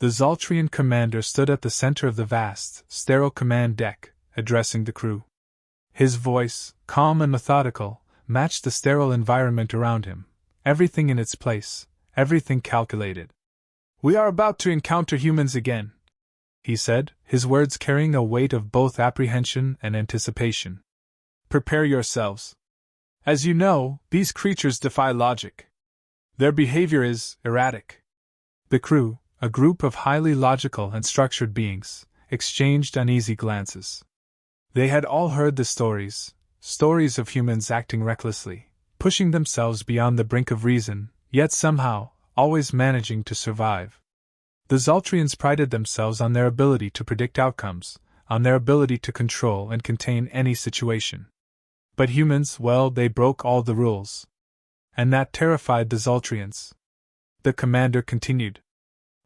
The Zoltrian commander stood at the center of the vast, sterile command deck, addressing the crew. His voice, calm and methodical, matched the sterile environment around him, everything in its place, everything calculated. "We are about to encounter humans again," he said, his words carrying a weight of both apprehension and anticipation. "Prepare yourselves. As you know, these creatures defy logic. Their behavior is erratic." The crew, a group of highly logical and structured beings, exchanged uneasy glances. They had all heard the stories of humans acting recklessly, pushing themselves beyond the brink of reason, yet somehow, always managing to survive. The Zoltrians prided themselves on their ability to predict outcomes, on their ability to control and contain any situation. But humans, well, they broke all the rules. And that terrified the Zoltrians. The commander continued.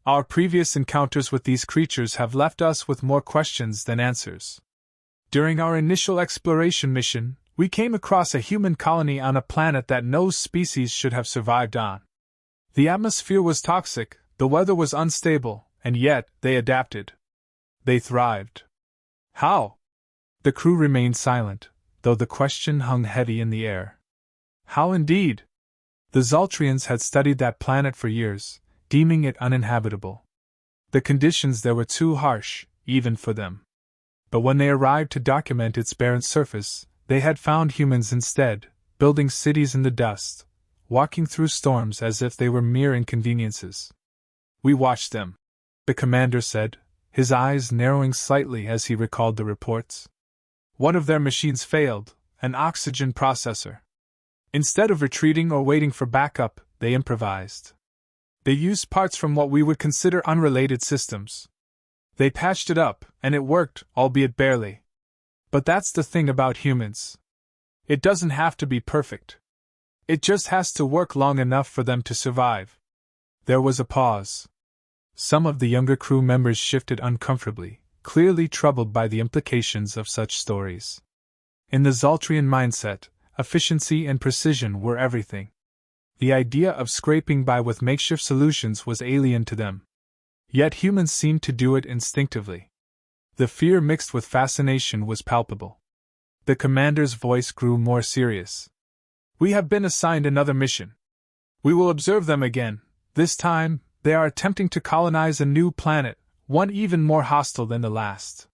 "Our previous encounters with these creatures have left us with more questions than answers. During our initial exploration mission, we came across a human colony on a planet that no species should have survived on. The atmosphere was toxic, the weather was unstable, and yet they adapted. They thrived. How?" The crew remained silent, though the question hung heavy in the air. How indeed? The Zoltrians had studied that planet for years, deeming it uninhabitable. The conditions there were too harsh, even for them. But when they arrived to document its barren surface, they had found humans instead, building cities in the dust, walking through storms as if they were mere inconveniences. "We watched them," the commander said, his eyes narrowing slightly as he recalled the reports. "One of their machines failed, an oxygen processor. Instead of retreating or waiting for backup, they improvised. They used parts from what we would consider unrelated systems. They patched it up, and it worked, albeit barely. But that's the thing about humans. It doesn't have to be perfect. It just has to work long enough for them to survive." There was a pause. Some of the younger crew members shifted uncomfortably, clearly troubled by the implications of such stories. In the Zoltrian mindset, efficiency and precision were everything. The idea of scraping by with makeshift solutions was alien to them. Yet humans seemed to do it instinctively. The fear mixed with fascination was palpable. The commander's voice grew more serious. "We have been assigned another mission. We will observe them again. This time, they are attempting to colonize a new planet, one even more hostile than the last.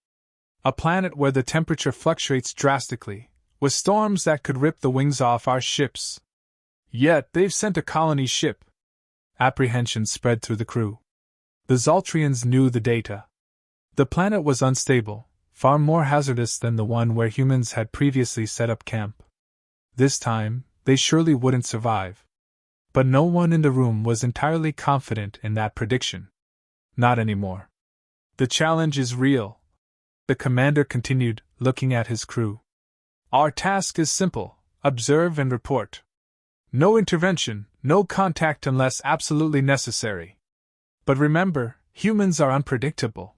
A planet where the temperature fluctuates drastically, with storms that could rip the wings off our ships. Yet they've sent a colony ship." Apprehension spread through the crew. The Zoltrians knew the data. The planet was unstable, far more hazardous than the one where humans had previously set up camp. This time, they surely wouldn't survive. But no one in the room was entirely confident in that prediction. Not anymore. "The challenge is real," the commander continued, looking at his crew. "Our task is simple: observe and report. No intervention, no contact unless absolutely necessary. But remember, humans are unpredictable.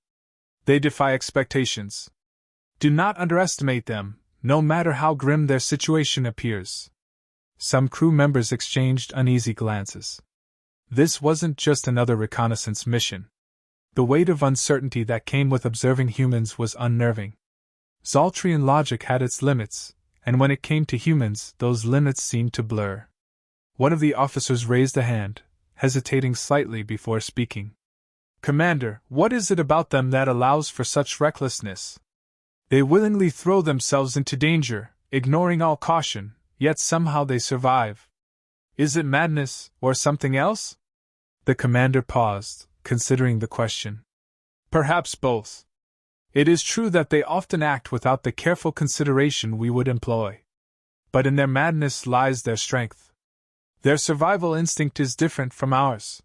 They defy expectations. Do not underestimate them, no matter how grim their situation appears." Some crew members exchanged uneasy glances. This wasn't just another reconnaissance mission. The weight of uncertainty that came with observing humans was unnerving. Zoltrian logic had its limits, and when it came to humans, those limits seemed to blur. One of the officers raised a hand, hesitating slightly before speaking. "Commander, what is it about them that allows for such recklessness? They willingly throw themselves into danger, ignoring all caution, yet somehow they survive. Is it madness, or something else?" The commander paused, considering the question. "Perhaps both. It is true that they often act without the careful consideration we would employ. But in their madness lies their strength. Their survival instinct is different from ours.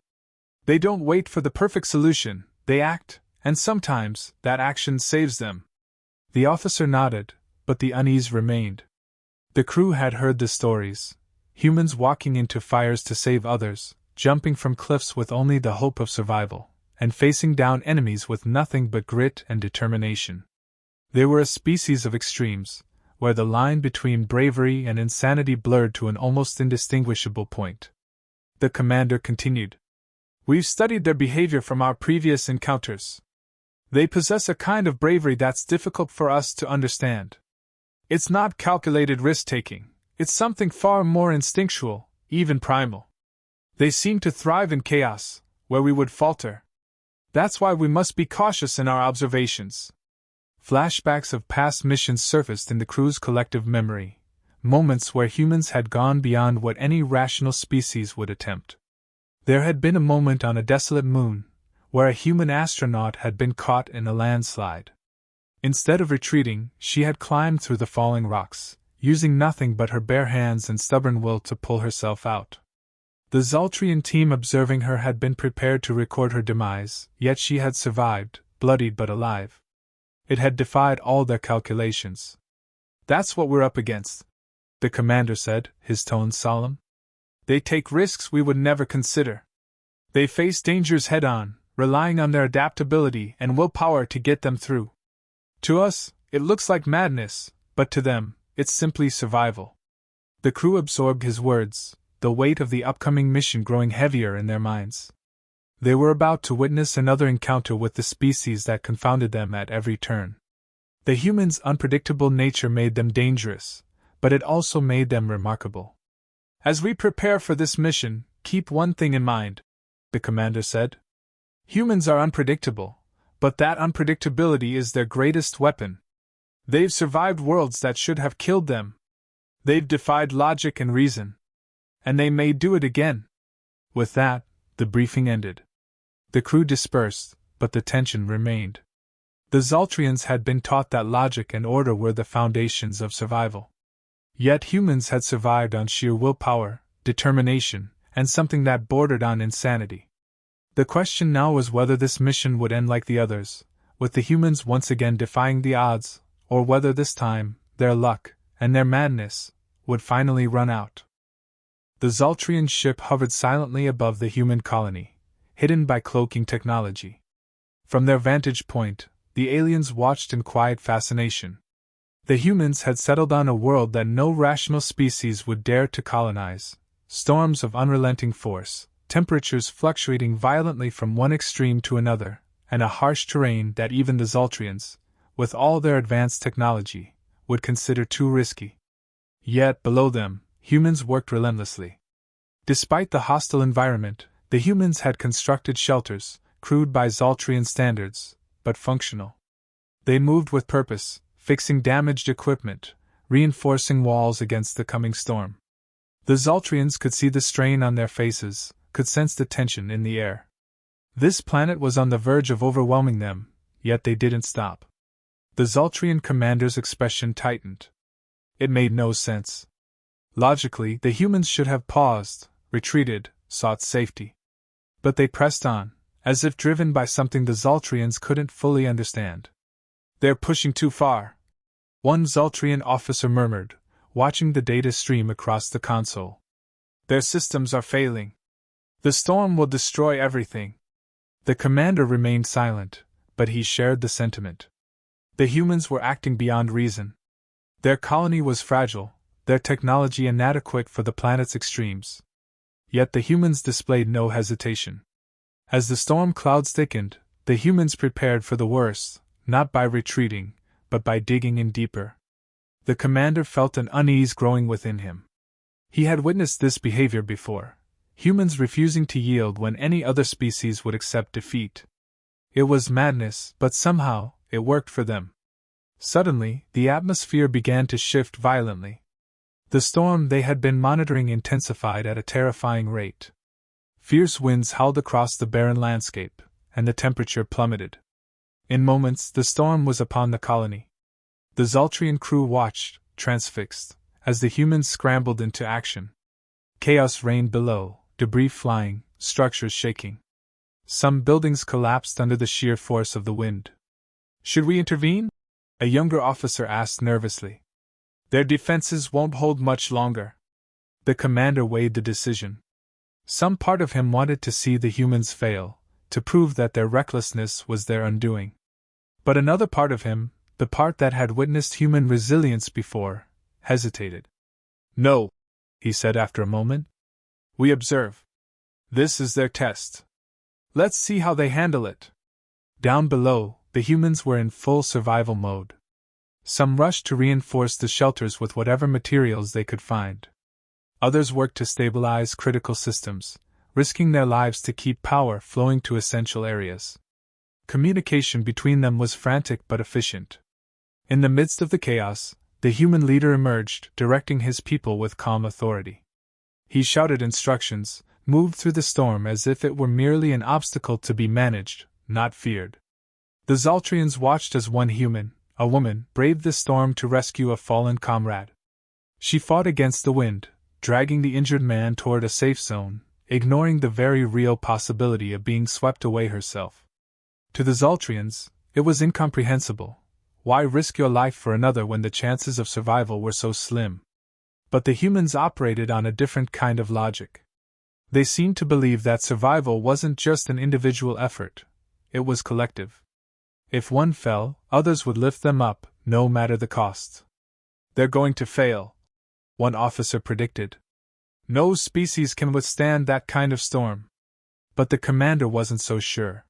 They don't wait for the perfect solution, they act, and sometimes that action saves them." The officer nodded, but the unease remained. The crew had heard the stories: humans walking into fires to save others, jumping from cliffs with only the hope of survival, and facing down enemies with nothing but grit and determination. They were a species of extremes, where the line between bravery and insanity blurred to an almost indistinguishable point. The commander continued. We've studied their behavior from our previous encounters. They possess a kind of bravery that's difficult for us to understand. It's not calculated risk-taking, it's something far more instinctual, even primal. They seem to thrive in chaos, where we would falter. That's why we must be cautious in our observations. Flashbacks of past missions surfaced in the crew's collective memory, moments where humans had gone beyond what any rational species would attempt. There had been a moment on a desolate moon, where a human astronaut had been caught in a landslide. Instead of retreating, she had climbed through the falling rocks, using nothing but her bare hands and stubborn will to pull herself out. The Zoltrian team observing her had been prepared to record her demise, yet she had survived, bloodied but alive. It had defied all their calculations. "That's what we're up against," the commander said, his tone solemn. "They take risks we would never consider. They face dangers head-on, relying on their adaptability and willpower to get them through. To us, it looks like madness, but to them, it's simply survival." The crew absorbed his words, the weight of the upcoming mission growing heavier in their minds. They were about to witness another encounter with the species that confounded them at every turn. The humans' unpredictable nature made them dangerous, but it also made them remarkable. "As we prepare for this mission, keep one thing in mind," the commander said. "Humans are unpredictable, but that unpredictability is their greatest weapon. They've survived worlds that should have killed them. They've defied logic and reason. And they may do it again." With that, the briefing ended. The crew dispersed, but the tension remained. The Zoltrians had been taught that logic and order were the foundations of survival. Yet humans had survived on sheer willpower, determination, and something that bordered on insanity. The question now was whether this mission would end like the others, with the humans once again defying the odds, or whether this time, their luck, and their madness, would finally run out. The Zoltrian ship hovered silently above the human colony, hidden by cloaking technology. From their vantage point, the aliens watched in quiet fascination. The humans had settled on a world that no rational species would dare to colonize. Storms of unrelenting force, temperatures fluctuating violently from one extreme to another, and a harsh terrain that even the Zoltrians, with all their advanced technology, would consider too risky. Yet, below them, humans worked relentlessly. Despite the hostile environment, the humans had constructed shelters, crude by Zoltrian standards, but functional. They moved with purpose, fixing damaged equipment, reinforcing walls against the coming storm. The Zoltrians could see the strain on their faces, could sense the tension in the air. This planet was on the verge of overwhelming them, yet they didn't stop. The Zoltrian commander's expression tightened. It made no sense. Logically, the humans should have paused, retreated, sought safety. But they pressed on, as if driven by something the Zoltrians couldn't fully understand. "They're pushing too far," one Zoltrian officer murmured, watching the data stream across the console. "Their systems are failing. The storm will destroy everything." The commander remained silent, but he shared the sentiment. The humans were acting beyond reason. Their colony was fragile, their technology inadequate for the planet's extremes. Yet the humans displayed no hesitation. As the storm clouds thickened, the humans prepared for the worst, not by retreating, but by digging in deeper. The commander felt an unease growing within him. He had witnessed this behavior before, humans refusing to yield when any other species would accept defeat. It was madness, but somehow, it worked for them. Suddenly, the atmosphere began to shift violently. The storm they had been monitoring intensified at a terrifying rate. Fierce winds howled across the barren landscape, and the temperature plummeted. In moments, the storm was upon the colony. The Zoltrian crew watched, transfixed, as the humans scrambled into action. Chaos reigned below, debris flying, structures shaking. Some buildings collapsed under the sheer force of the wind. "Should we intervene?" a younger officer asked nervously. "Their defenses won't hold much longer." The commander weighed the decision. Some part of him wanted to see the humans fail, to prove that their recklessness was their undoing. But another part of him, the part that had witnessed human resilience before, hesitated. "No," he said after a moment. "We observe. This is their test. Let's see how they handle it. Down below, the humans were in full survival mode. Some rushed to reinforce the shelters with whatever materials they could find. Others worked to stabilize critical systems, risking their lives to keep power flowing to essential areas. Communication between them was frantic but efficient. In the midst of the chaos, the human leader emerged, directing his people with calm authority. He shouted instructions, moved through the storm as if it were merely an obstacle to be managed, not feared. The Zaltrians watched as one human, a woman, braved the storm to rescue a fallen comrade. She fought against the wind, dragging the injured man toward a safe zone, ignoring the very real possibility of being swept away herself. To the Zaltrians, it was incomprehensible. Why risk your life for another when the chances of survival were so slim? But the humans operated on a different kind of logic. They seemed to believe that survival wasn't just an individual effort, it was collective. If one fell, others would lift them up, no matter the cost. They're going to fail, one officer predicted. No species can withstand that kind of storm. But the commander wasn't so sure.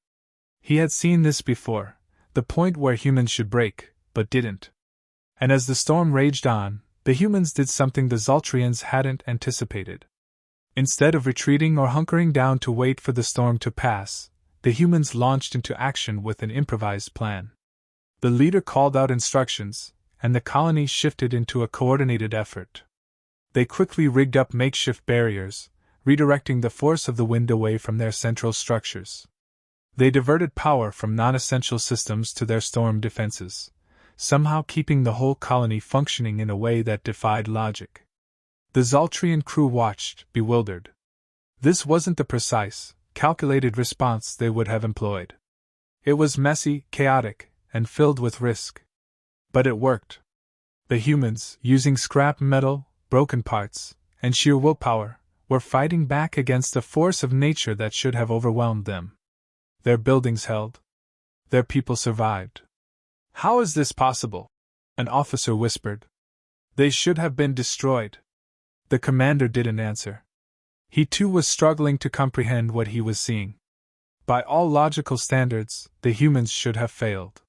He had seen this before, the point where humans should break, but didn't. And as the storm raged on, the humans did something the Zaltrians hadn't anticipated. Instead of retreating or hunkering down to wait for the storm to pass, the humans launched into action with an improvised plan. The leader called out instructions, and the colony shifted into a coordinated effort. They quickly rigged up makeshift barriers, redirecting the force of the wind away from their central structures. They diverted power from non-essential systems to their storm defenses, somehow keeping the whole colony functioning in a way that defied logic. The Zaltrian crew watched, bewildered. This wasn't the precise, calculated response they would have employed. It was messy, chaotic, and filled with risk. But it worked. The humans, using scrap metal, broken parts, and sheer willpower, were fighting back against a force of nature that should have overwhelmed them. Their buildings held. Their people survived. How is this possible? An officer whispered. They should have been destroyed. The commander didn't answer. He too was struggling to comprehend what he was seeing. By all logical standards, the humans should have failed.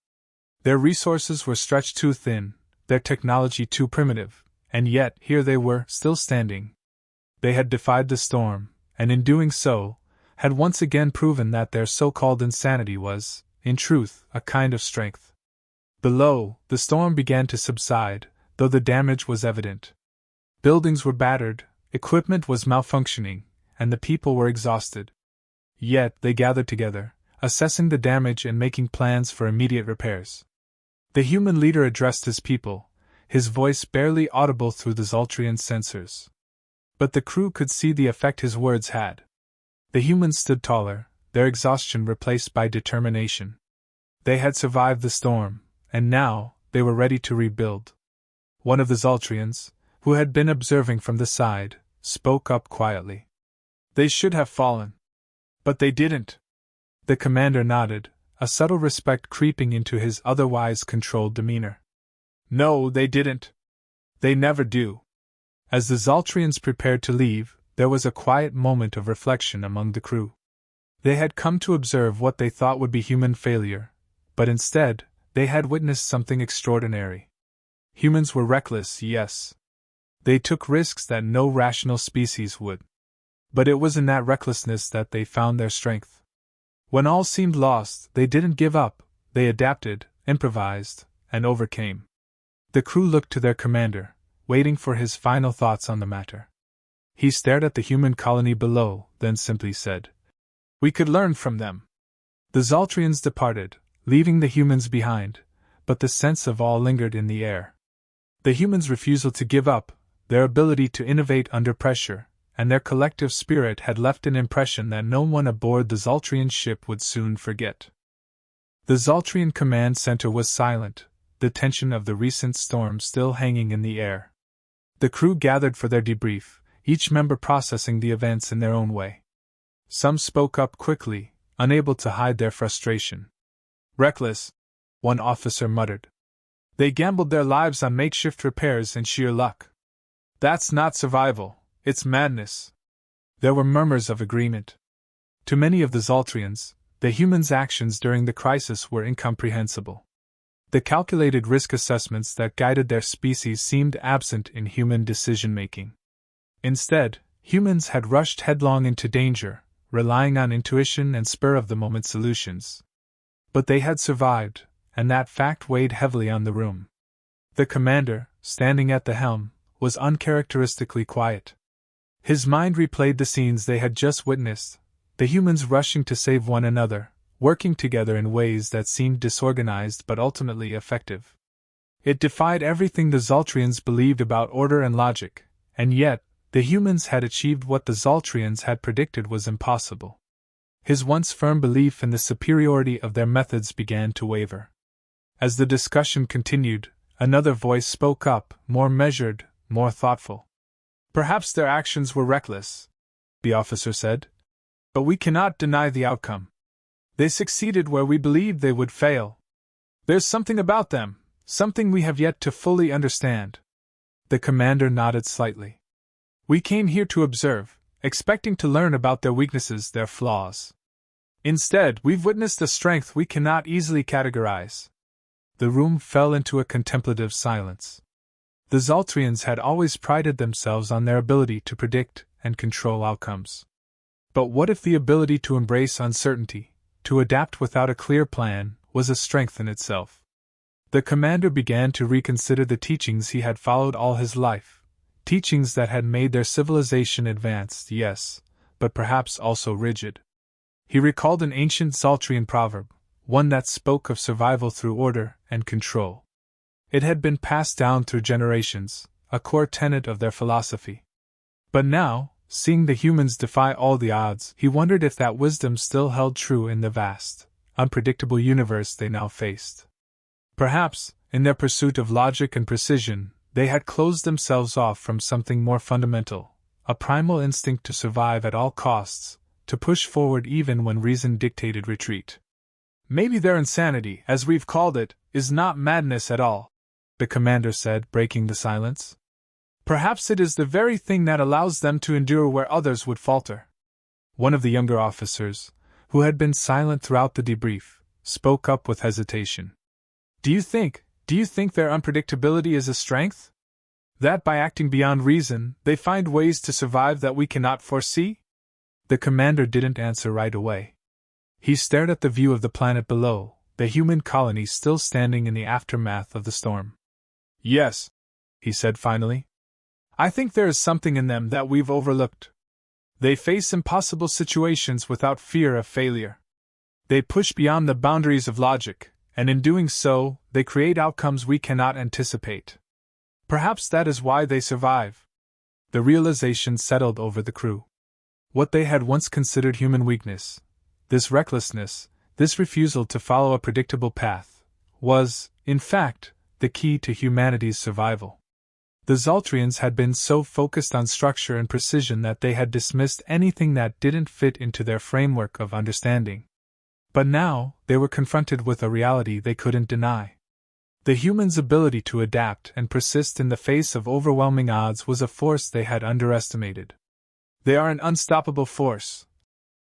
Their resources were stretched too thin, their technology too primitive, and yet here they were, still standing. They had defied the storm, and in doing so, had once again proven that their so-called insanity was, in truth, a kind of strength. Below, the storm began to subside, though the damage was evident. Buildings were battered, equipment was malfunctioning, and the people were exhausted. Yet they gathered together, assessing the damage and making plans for immediate repairs. The human leader addressed his people, his voice barely audible through the Zaltrian sensors. But the crew could see the effect his words had. The humans stood taller, their exhaustion replaced by determination. They had survived the storm, and now they were ready to rebuild. One of the Zaltrians, who had been observing from the side, spoke up quietly. They should have fallen. But they didn't. The commander nodded, a subtle respect creeping into his otherwise controlled demeanor. No, they didn't. They never do. As the Zaltrians prepared to leave, there was a quiet moment of reflection among the crew. They had come to observe what they thought would be human failure, but instead, they had witnessed something extraordinary. Humans were reckless, yes. They took risks that no rational species would. But it was in that recklessness that they found their strength. When all seemed lost, they didn't give up, they adapted, improvised, and overcame. The crew looked to their commander, waiting for his final thoughts on the matter. He stared at the human colony below, then simply said, "We could learn from them." The Zaltrians departed, leaving the humans behind, but the sense of awe lingered in the air. The humans' refusal to give up, their ability to innovate under pressure, and their collective spirit had left an impression that no one aboard the Zaltrian ship would soon forget. The Zaltrian command center was silent, the tension of the recent storm still hanging in the air. The crew gathered for their debrief, each member processing the events in their own way. Some spoke up quickly, unable to hide their frustration. "Reckless," one officer muttered. "They gambled their lives on makeshift repairs and sheer luck. That's not survival, it's madness." There were murmurs of agreement. To many of the Zoltrians, the humans' actions during the crisis were incomprehensible. The calculated risk assessments that guided their species seemed absent in human decision-making. Instead, humans had rushed headlong into danger, relying on intuition and spur-of-the-moment solutions. But they had survived, and that fact weighed heavily on the room. The commander, standing at the helm, was uncharacteristically quiet. His mind replayed the scenes they had just witnessed, the humans rushing to save one another, working together in ways that seemed disorganized but ultimately effective. It defied everything the Zoltrians believed about order and logic, and yet, the humans had achieved what the Zoltrians had predicted was impossible. His once firm belief in the superiority of their methods began to waver. As the discussion continued, another voice spoke up, more measured, more thoughtful. "Perhaps their actions were reckless," the officer said. "But we cannot deny the outcome. They succeeded where we believed they would fail. There's something about them, something we have yet to fully understand." The commander nodded slightly. "We came here to observe, expecting to learn about their weaknesses, their flaws. Instead, we've witnessed a strength we cannot easily categorize." The room fell into a contemplative silence. The Zoltrians had always prided themselves on their ability to predict and control outcomes. But what if the ability to embrace uncertainty, to adapt without a clear plan, was a strength in itself? The commander began to reconsider the teachings he had followed all his life, teachings that had made their civilization advanced, yes, but perhaps also rigid. He recalled an ancient Zoltrian proverb, one that spoke of survival through order and control. It had been passed down through generations, a core tenet of their philosophy. But now, seeing the humans defy all the odds, he wondered if that wisdom still held true in the vast, unpredictable universe they now faced. Perhaps, in their pursuit of logic and precision, they had closed themselves off from something more fundamental, a primal instinct to survive at all costs, to push forward even when reason dictated retreat. "Maybe their insanity, as we've called it, is not madness at all," the commander said, breaking the silence. "Perhaps it is the very thing that allows them to endure where others would falter." One of the younger officers, who had been silent throughout the debrief, spoke up with hesitation. Do you think their unpredictability is a strength? That by acting beyond reason, they find ways to survive that we cannot foresee?" The commander didn't answer right away. He stared at the view of the planet below, the human colony still standing in the aftermath of the storm. "Yes," he said finally. "I think there is something in them that we've overlooked. They face impossible situations without fear of failure. They push beyond the boundaries of logic, and in doing so, they create outcomes we cannot anticipate. Perhaps that is why they survive." The realization settled over the crew. What they had once considered human weakness, this recklessness, this refusal to follow a predictable path, was, in fact, the key to humanity's survival. The Zoltrians had been so focused on structure and precision that they had dismissed anything that didn't fit into their framework of understanding. But now, they were confronted with a reality they couldn't deny. The humans' ability to adapt and persist in the face of overwhelming odds was a force they had underestimated. "They are an unstoppable force,"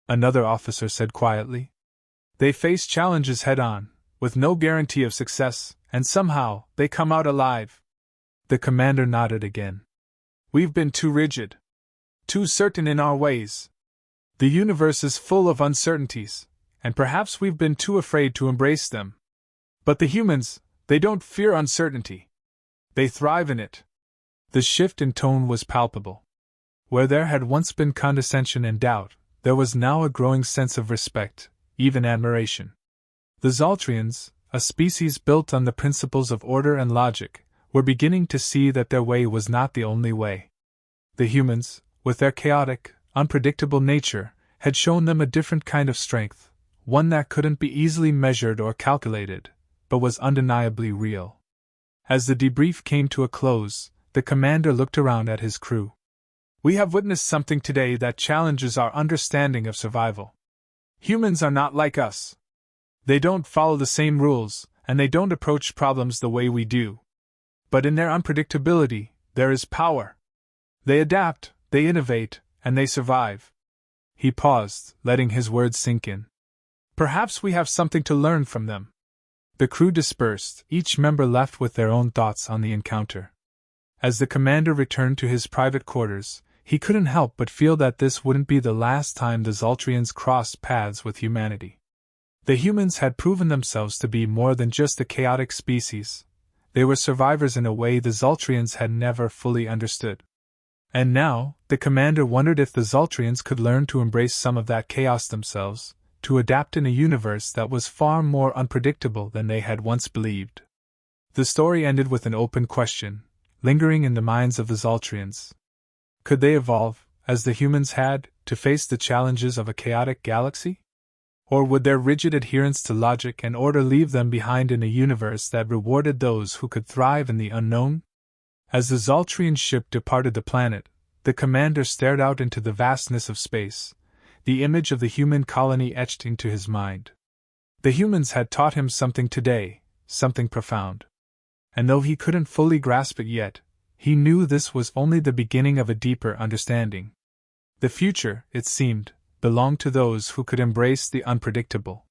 another officer said quietly. "They face challenges head-on, with no guarantee of success, and somehow, they come out alive." The commander nodded again. "We've been too rigid. Too certain in our ways. The universe is full of uncertainties, and perhaps we've been too afraid to embrace them. But the humans, they don't fear uncertainty. They thrive in it." The shift in tone was palpable. Where there had once been condescension and doubt, there was now a growing sense of respect, even admiration. The Zoltrians, a species built on the principles of order and logic, were beginning to see that their way was not the only way. The humans, with their chaotic, unpredictable nature, had shown them a different kind of strength, one that couldn't be easily measured or calculated, but was undeniably real. As the debrief came to a close, the commander looked around at his crew. "We have witnessed something today that challenges our understanding of survival. Humans are not like us. They don't follow the same rules, and they don't approach problems the way we do. But in their unpredictability, there is power. They adapt, they innovate, and they survive." He paused, letting his words sink in. Perhaps we have something to learn from them. The crew dispersed, each member left with their own thoughts on the encounter. As the commander returned to his private quarters, he couldn't help but feel that this wouldn't be the last time the Zoltrians crossed paths with humanity. The humans had proven themselves to be more than just a chaotic species. They were survivors in a way the Zoltrians had never fully understood. And now, the commander wondered if the Zoltrians could learn to embrace some of that chaos themselves, to adapt in a universe that was far more unpredictable than they had once believed. The story ended with an open question, lingering in the minds of the Zoltrians. Could they evolve, as the humans had, to face the challenges of a chaotic galaxy? Or would their rigid adherence to logic and order leave them behind in a universe that rewarded those who could thrive in the unknown? As the Zoltrian ship departed the planet, the commander stared out into the vastness of space, the image of the human colony etched into his mind. The humans had taught him something today, something profound. And though he couldn't fully grasp it yet, he knew this was only the beginning of a deeper understanding. The future, it seemed, belonged to those who could embrace the unpredictable.